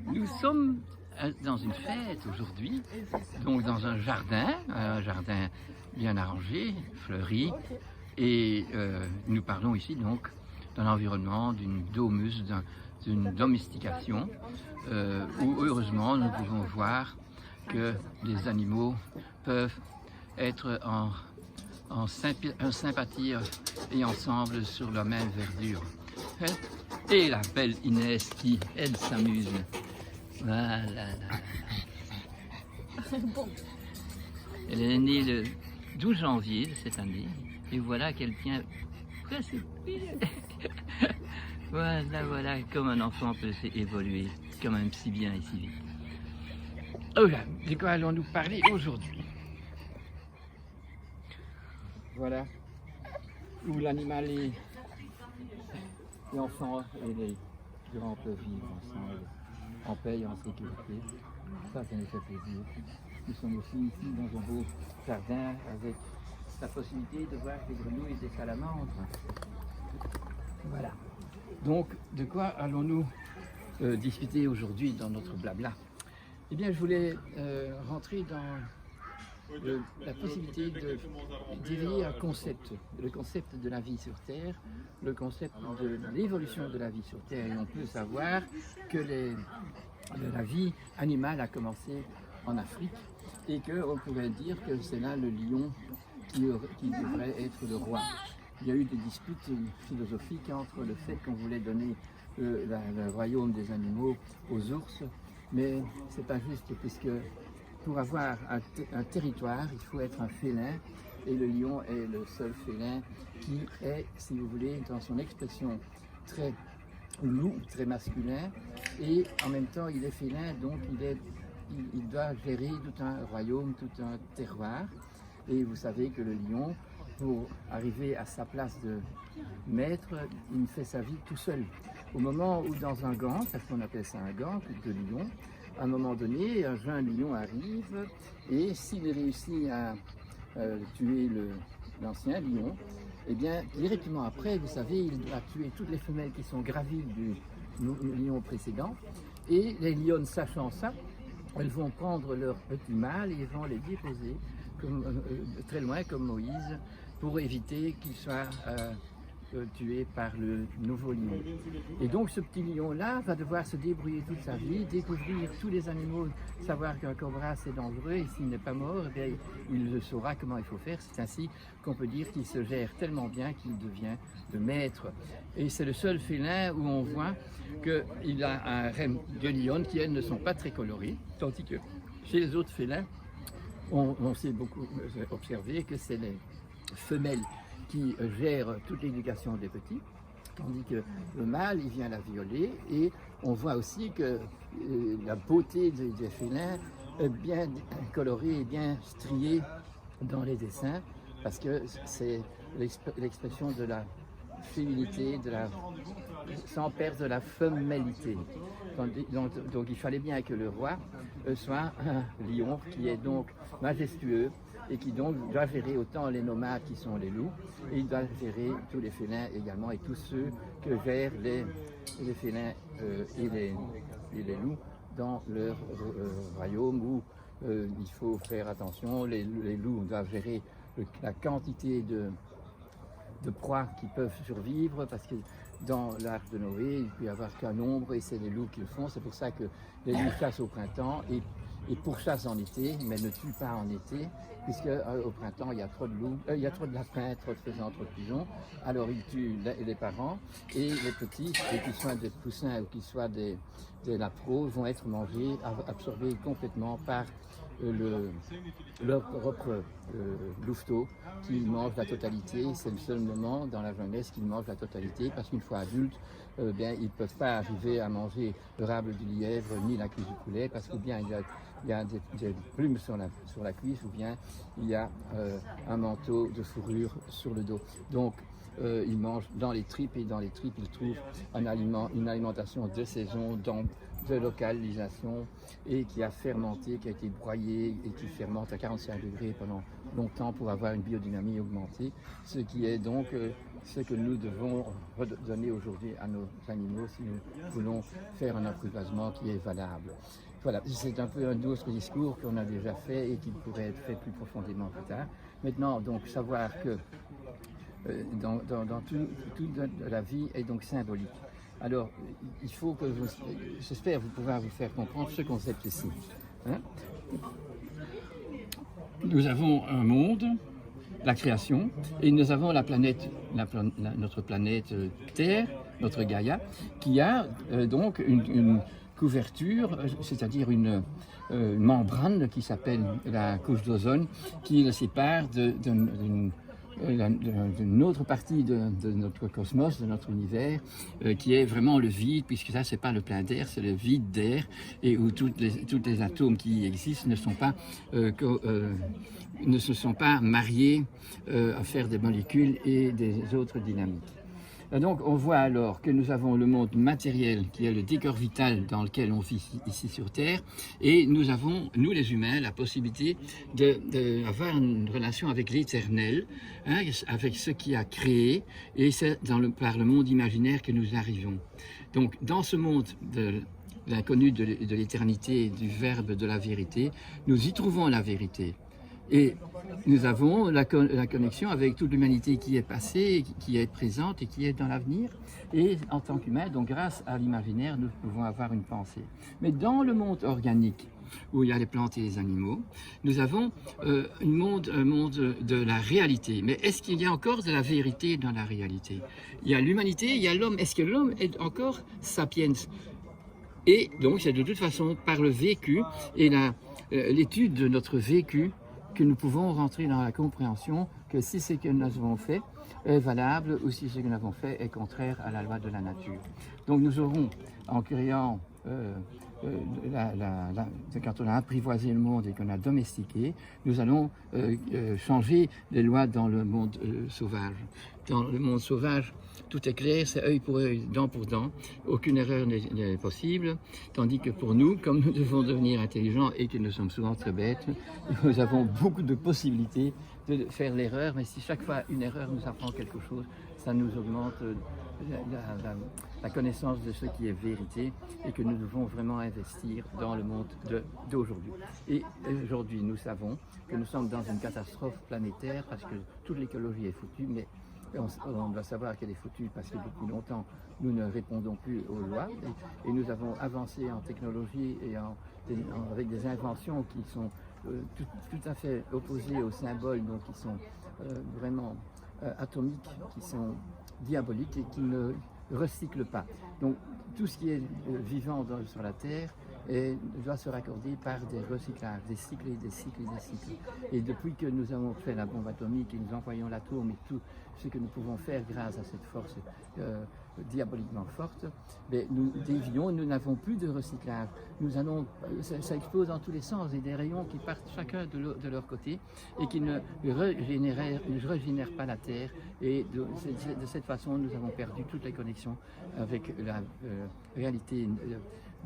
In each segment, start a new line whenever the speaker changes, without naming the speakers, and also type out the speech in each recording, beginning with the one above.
Nous sommes dans une fête aujourd'hui, donc dans un jardin bien arrangé, fleuri, et nous parlons ici donc d'un environnement, d'une domus, d'une domestication, où heureusement nous pouvons voir que les animaux peuvent être en sympathie et ensemble sur la même verdure. Et la belle Inès qui, elle, s'amuse. Voilà. Elle est née le 12 janvier de cette année et voilà qu'elle tient presque pile. Voilà comme un enfant peut évoluer, quand même si bien et si vite. Oh là, de quoi allons-nous parler aujourd'hui? Voilà, où l'animal et l'enfant et les grands peuvent vivre ensemble, en paix et en sécurité. Ça nous fait plaisir. Nous sommes aussi ici dans un beau jardin avec la possibilité de voir des grenouilles et des salamandres. Voilà. Donc, de quoi allons-nous discuter aujourd'hui dans notre blabla? Eh bien, je voulais rentrer dans la possibilité d'éveiller un concept, le concept de la vie sur Terre, le concept de l'évolution de la vie sur Terre. Et on peut savoir que la vie animale a commencé en Afrique et qu'on pourrait dire que c'est là le lion qui devrait être le roi. Il y a eu des disputes philosophiques entre le fait qu'on voulait donner le royaume des animaux aux ours, mais c'est pas juste puisque pour avoir un territoire, il faut être un félin et le lion est le seul félin qui est, si vous voulez, dans son expression très loup, très masculin et en même temps il est félin, donc il doit gérer tout un royaume, tout un terroir. Et vous savez que le lion, pour arriver à sa place de maître, il fait sa vie tout seul. Au moment où dans un gant, parce qu'on appelle ça un gant de lion, à un moment donné, un jeune lion arrive et s'il réussit à tuer l'ancien lion, eh bien directement après, vous savez, il doit tuer toutes les femelles qui sont gravies du lion précédent. Et les lionnes, sachant ça, elles vont prendre leur petit mâle et vont les déposer très loin comme Moïse pour éviter qu'il soit tué par le nouveau lion. Et donc ce petit lion-là va devoir se débrouiller toute sa vie, découvrir tous les animaux, savoir qu'un cobra c'est dangereux et s'il n'est pas mort, eh bien, il saura comment il faut faire. C'est ainsi qu'on peut dire qu'il se gère tellement bien qu'il devient le maître. Et c'est le seul félin où on voit qu'il a un rème de lionnes qui elles ne sont pas très colorées, tandis que chez les autres félins, on s'est beaucoup observé que c'est les femelles qui gèrent toute l'éducation des petits, tandis que le mâle, il vient la violer. Et on voit aussi que la beauté des félins est bien colorée et bien striée dans les dessins, parce que c'est l'expression de la féminité, sans perdre la femalité. Donc il fallait bien que le roi soit un lion qui est donc majestueux et qui donc doit gérer autant les nomades qui sont les loups, et il doit gérer tous les félins également et tous ceux que gèrent les félins et les loups dans leur royaume où il faut faire attention. Les loups doivent gérer la quantité de proies qui peuvent survivre, parce que dans l'arche de Noé, il peut y avoir qu'un nombre et c'est les loups qui le font. C'est pour ça que les loups chassent au printemps et pourchassent en été, mais ne tuent pas en été, puisque au printemps il y a trop de loups, il y a trop de lapins, trop de faisans, trop de pigeons. Alors ils tuent les parents et les petits, qu'ils soient des poussins ou qu'ils soient des lapros, vont être mangés, absorbés complètement par leur propre louveteau qui mange la totalité. C'est le seul moment dans la jeunesse qu'ils mangent la totalité, parce qu'une fois adultes, bien, ils ne peuvent pas arriver à manger le rable du lièvre ni la cuisse du poulet, parce que bien il y a des plumes sur la cuisse, ou bien il y a un manteau de fourrure sur le dos. Donc ils mangent dans les tripes et dans les tripes ils trouvent un aliment, une alimentation de saison, donc de localisation et qui a fermenté, qui a été broyé et qui fermente à 45 degrés pendant longtemps pour avoir une biodynamie augmentée, ce qui est donc ce que nous devons redonner aujourd'hui à nos animaux si nous voulons faire un apprivoisement qui est valable. Voilà, c'est un peu un autre discours qu'on a déjà fait et qui pourrait être fait plus profondément plus tard. Maintenant, donc, savoir que dans toute la vie est donc symbolique. Alors, il faut que j'espère pouvoir vous faire comprendre ce concept ici. Hein? Nous avons un monde, la création, et nous avons la planète, notre planète Terre, notre Gaïa, qui a donc une couverture, c'est-à-dire une membrane qui s'appelle la couche d'ozone, qui le sépare d'une autre partie de notre cosmos, de notre univers, qui est vraiment le vide, puisque ça, c'est pas le plein d'air, c'est le vide d'air, et où tous les atomes qui existent ne se sont pas mariés à faire des molécules et des autres dynamiques. Et donc, on voit alors que nous avons le monde matériel, qui est le décor vital dans lequel on vit ici sur Terre, et nous avons, nous les humains, la possibilité d'avoir une relation avec l'éternel, hein, avec ce qui a créé, et c'est par le monde imaginaire que nous arrivons. Donc, dans ce monde de l'inconnu de l'éternité, du verbe de la vérité, nous y trouvons la vérité. Et nous avons la connexion avec toute l'humanité qui est passée, qui est présente et qui est dans l'avenir. Et en tant qu'humains, donc grâce à l'imaginaire, nous pouvons avoir une pensée. Mais dans le monde organique, où il y a les plantes et les animaux, nous avons un monde de la réalité. Mais est-ce qu'il y a encore de la vérité dans la réalité? Il y a l'humanité, il y a l'homme. Est-ce que l'homme est encore sapiens? Et donc, c'est de toute façon par le vécu et l'étude de notre vécu que nous pouvons rentrer dans la compréhension que si ce que nous avons fait est valable ou si ce que nous avons fait est contraire à la loi de la nature. Donc nous aurons, en créant, quand on a apprivoisé le monde et qu'on a domestiqué, nous allons changer les lois dans le monde sauvage. Dans le monde sauvage, tout est clair, c'est œil pour œil, dent pour dent, aucune erreur n'est possible, tandis que pour nous, comme nous devons devenir intelligents et que nous sommes souvent très bêtes, nous avons beaucoup de possibilités de faire l'erreur, mais si chaque fois une erreur nous apprend quelque chose, ça nous augmente la connaissance de ce qui est vérité et que nous devons vraiment investir dans le monde d'aujourd'hui. Et aujourd'hui, nous savons que nous sommes dans une catastrophe planétaire parce que toute l'écologie est foutue, mais on doit savoir qu'elle est foutue parce que depuis longtemps, nous ne répondons plus aux lois et nous avons avancé en technologie et avec des inventions qui sont tout à fait opposées aux symboles, donc qui sont vraiment atomiques, qui sont diaboliques et qui ne recyclent pas. Donc tout ce qui est vivant sur la Terre doit se raccorder par des recyclages, des cycles et des cycles et des cycles. Et depuis que nous avons fait la bombe atomique et nous envoyons l'atome et tout ce que nous pouvons faire grâce à cette force diaboliquement forte, mais nous dévions, nous n'avons plus de recyclage. Ça explose dans tous les sens et des rayons qui partent chacun de leur côté et qui ne régénèrent pas la Terre. Et de cette façon, nous avons perdu toutes les connexions avec la réalité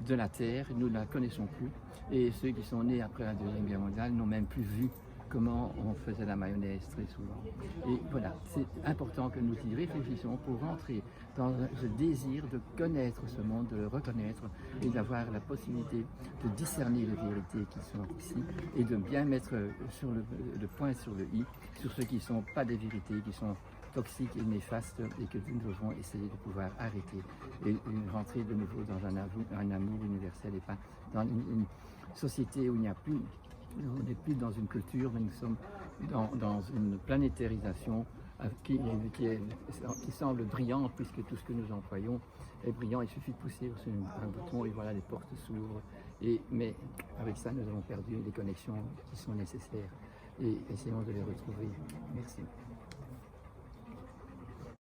de la Terre, nous ne la connaissons plus. Et ceux qui sont nés après la Deuxième Guerre mondiale n'ont même plus vu comment on faisait la mayonnaise très souvent. Et voilà, c'est important que nous y réfléchissions pour rentrer dans ce désir de connaître ce monde, de le reconnaître et d'avoir la possibilité de discerner les vérités qui sont ici et de bien mettre sur le point sur le i sur ceux qui ne sont pas des vérités, qui sont toxiques et néfastes et que nous devons essayer de pouvoir arrêter et rentrer de nouveau dans un amour universel et pas dans une société où il n'y a plus. On n'est plus dans une culture, mais nous sommes dans une planétarisation qui semble brillante, puisque tout ce que nous employons est brillant. Il suffit de pousser sur un bouton et voilà, les portes s'ouvrent. Mais avec ça, nous avons perdu les connexions qui sont nécessaires. Et essayons de les retrouver. Merci.